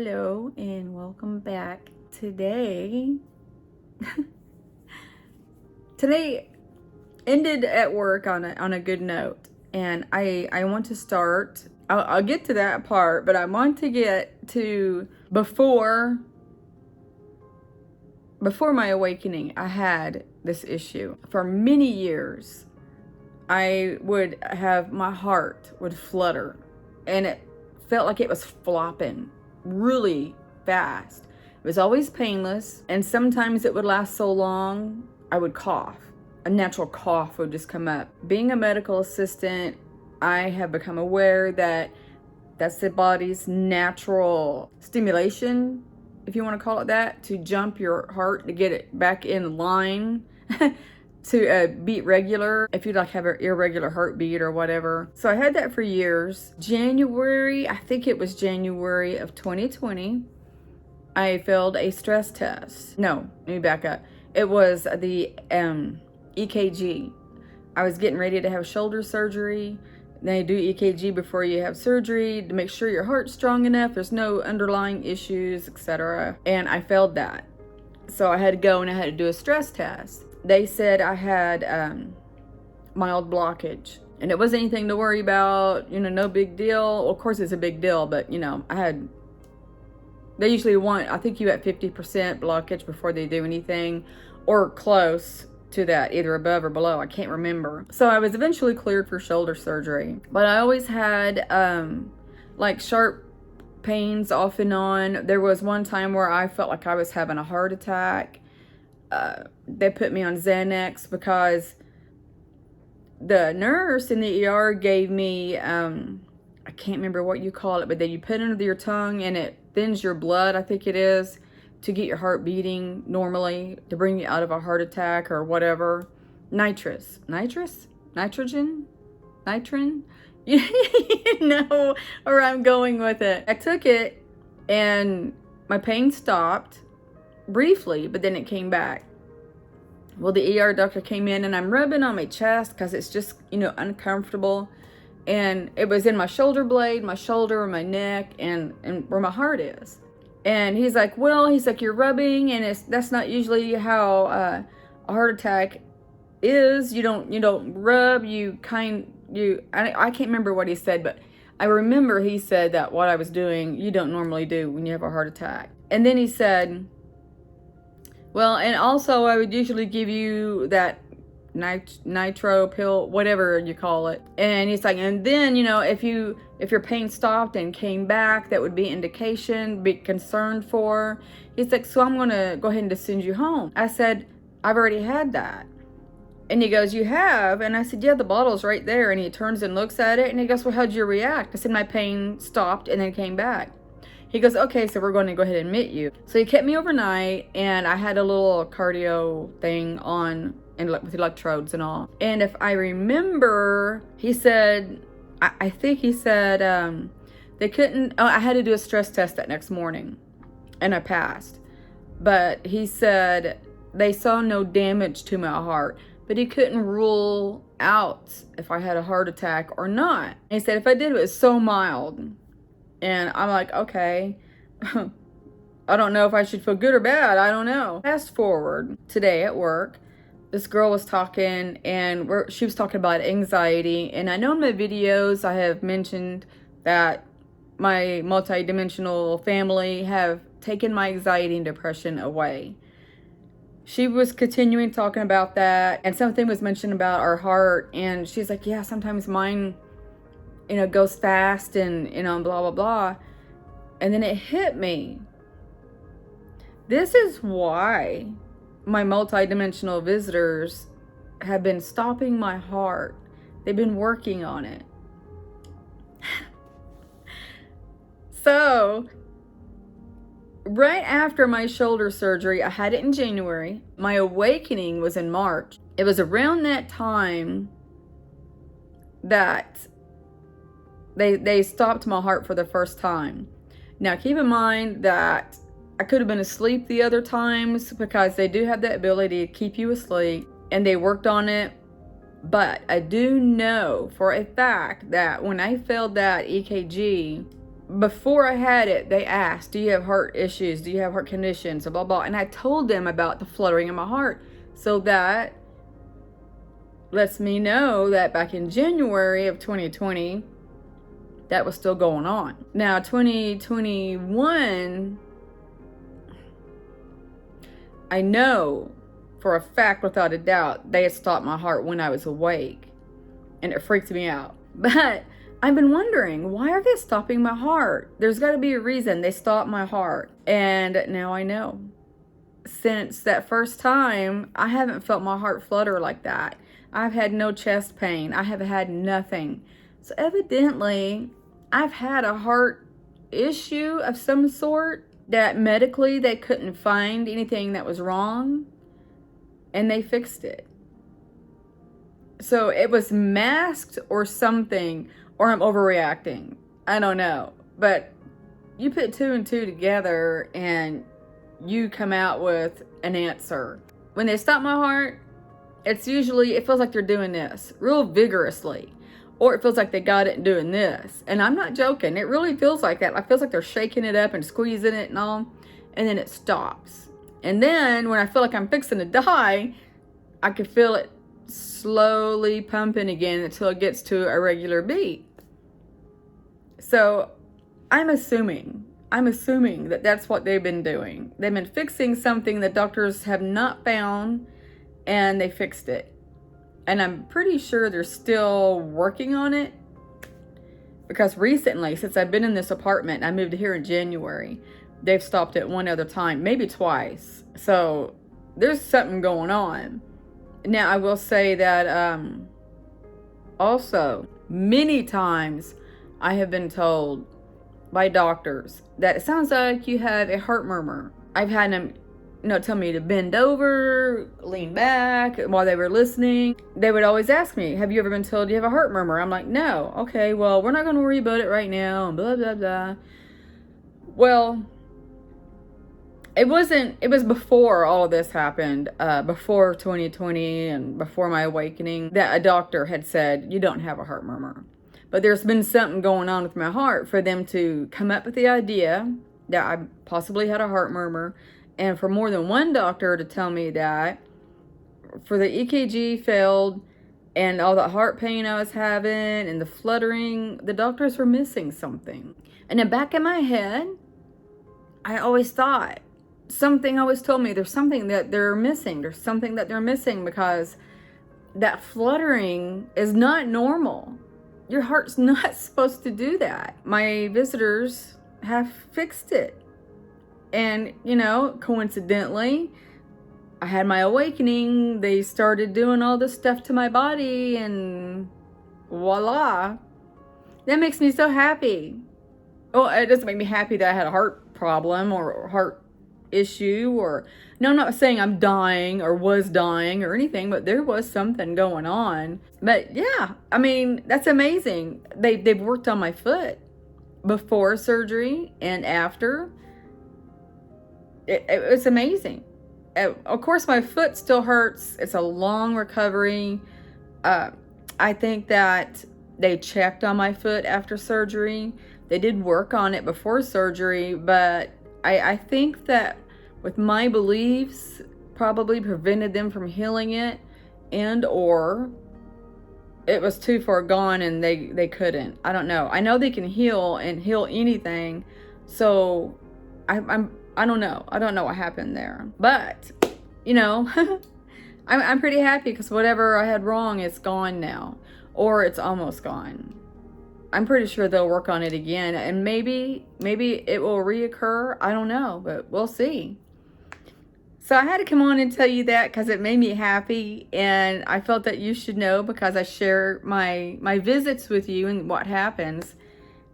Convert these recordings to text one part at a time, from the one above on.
Hello and welcome back. Today today ended at work on a good note, and I want to start. I'll get to that part, but I want to get to before my awakening. I had this issue for many years. I would have my heart would flutter, and it felt like it was flopping really fast. It was always painless, and sometimes it would last so long I would cough. A natural cough would just come up. Being a medical assistant, I have become aware that that's the body's natural stimulation, if you want to call it that, to jump your heart to get it back in line. To beat regular, if you like have an irregular heartbeat or whatever. So I had that for years. I think it was January of 2020, I failed a stress test. No, let me back up. It was the EKG. I was getting ready to have shoulder surgery. They do EKG before you have surgery to make sure your heart's strong enough, there's no underlying issues, etc. And I failed that. So I had to go and I had to do a stress test. They said I had mild blockage, and it wasn't anything to worry about, no big deal. Well, of course it's a big deal, but they usually want, I think you at 50% blockage before they do anything, or close to that, either above or below, I can't remember. So I was eventually cleared for shoulder surgery, but I always had like sharp pains off and on. There was one time where I felt like I was having a heart attack. They put me on Xanax because the nurse in the ER gave me, I can't remember what you call it, but then you put it under your tongue and it thins your blood, I think it is, to get your heart beating normally, to bring you out of a heart attack or whatever. Nitrin? You know where I'm going with it. I took it and my pain stopped briefly, but then it came back. Well, the ER doctor came in and I'm rubbing on my chest because it's just, uncomfortable. And it was in my shoulder blade, my shoulder, my neck, and where my heart is. And he's like, you're rubbing, and that's not usually how a heart attack is. You don't rub. I can't remember what he said, but I remember he said that what I was doing, you don't normally do when you have a heart attack. And then he said, well, and also I would usually give you that nitro pill, whatever you call it. And he's like, and then, if your pain stopped and came back, that would be indication, be concerned for. He's like, so I'm going to go ahead and just send you home. I said, I've already had that. And he goes, you have? And I said, yeah, the bottle's right there. And he turns and looks at it and he goes, well, how'd you react? I said, my pain stopped and then came back. He goes, okay, so we're going to go ahead and admit you. So he kept me overnight, and I had a little cardio thing on, and with electrodes and all. And if I remember, he said, I think he said they couldn't, I had to do a stress test that next morning, and I passed. But he said they saw no damage to my heart, but he couldn't rule out if I had a heart attack or not. And he said if I did, it was so mild. And I'm like, okay, I don't know if I should feel good or bad. I don't know. Fast forward today at work, this girl was talking, and she was talking about anxiety. And I know in my videos I have mentioned that my multidimensional family have taken my anxiety and depression away. She was continuing talking about that, and something was mentioned about our heart, and she's like, yeah, sometimes mine goes fast and, blah, blah, blah. And then it hit me. This is why my multidimensional visitors have been stopping my heart. They've been working on it. So, right after my shoulder surgery, I had it in January. My awakening was in March. It was around that time that they stopped my heart for the first time. Now, keep in mind that I could have been asleep the other times, because they do have that ability to keep you asleep, and they worked on it. But I do know for a fact that when I failed that EKG, before I had it, they asked, do you have heart issues? Do you have heart conditions? Blah, blah. And I told them about the fluttering in my heart. So that lets me know that back in January of 2020, that was still going on. Now, 2021, I know for a fact, without a doubt, they had stopped my heart when I was awake. And it freaked me out. But I've been wondering, why are they stopping my heart? There's got to be a reason they stopped my heart. And now I know. Since that first time, I haven't felt my heart flutter like that. I've had no chest pain. I have had nothing. So evidently, I've had a heart issue of some sort that medically they couldn't find anything that was wrong, and they fixed it. So it was masked or something, or I'm overreacting. I don't know. But you put 2 and 2 together and you come out with an answer. When they stop my heart, it's usually, it feels like they're doing this real vigorously. Or it feels like they got it and doing this. And I'm not joking. It really feels like that. It feels like they're shaking it up and squeezing it and all. And then it stops. And then when I feel like I'm fixing to die, I can feel it slowly pumping again until it gets to a regular beat. So I'm assuming that that's what they've been doing. They've been fixing something that doctors have not found, and they fixed it. And I'm pretty sure they're still working on it, because recently, since I've been in this apartment, I moved here in January, they've stopped it one other time, maybe twice. So there's something going on. Now, I will say that also, many times I have been told by doctors that it sounds like you have a heart murmur. I've had them, tell me to bend over, lean back while they were listening. They would always ask me, have you ever been told you have a heart murmur? I'm like, no. Okay, well, we're not going to worry about it right now, and blah, blah, blah. Well, it was before all of this happened, before 2020 and before my awakening, that a doctor had said, you don't have a heart murmur. But there's been something going on with my heart for them to come up with the idea that I possibly had a heart murmur, and for more than one doctor to tell me that for the EKG failed and all the heart pain I was having and the fluttering, the doctors were missing something. And in the back of my head, I always thought, something always told me there's something that they're missing. There's something that they're missing, because that fluttering is not normal. Your heart's not supposed to do that. My visitors have fixed it. And, coincidentally, I had my awakening. They started doing all this stuff to my body, and voila. That makes me so happy. Well, it doesn't make me happy that I had a heart problem or heart issue, or no, I'm not saying I'm dying or was dying or anything, but there was something going on. But yeah, I mean, that's amazing. They've worked on my foot before surgery and after. It was amazing. Of course, my foot still hurts. It's a long recovery. I think that they checked on my foot after surgery. They did work on it before surgery, but I think that with my beliefs probably prevented them from healing it, and or it was too far gone and they couldn't. I don't know. I know they can heal and heal anything. So I don't know. I don't know what happened there. But, I'm pretty happy, because whatever I had wrong is gone now, or it's almost gone. I'm pretty sure they'll work on it again, and maybe it will reoccur. I don't know, but we'll see. So I had to come on and tell you that, because it made me happy, and I felt that you should know, because I share my visits with you and what happens.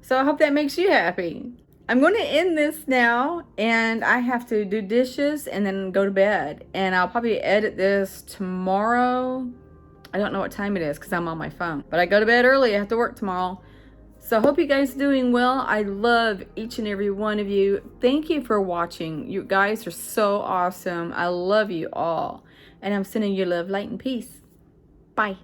So I hope that makes you happy. I'm going to end this now, and I have to do dishes and then go to bed, and I'll probably edit this tomorrow. I don't know what time it is because I'm on my phone, but I go to bed early. I have to work tomorrow. So I hope you guys are doing well. I love each and every one of you. Thank you for watching. You guys are so awesome. I love you all. And I'm sending you love, light, and peace. Bye.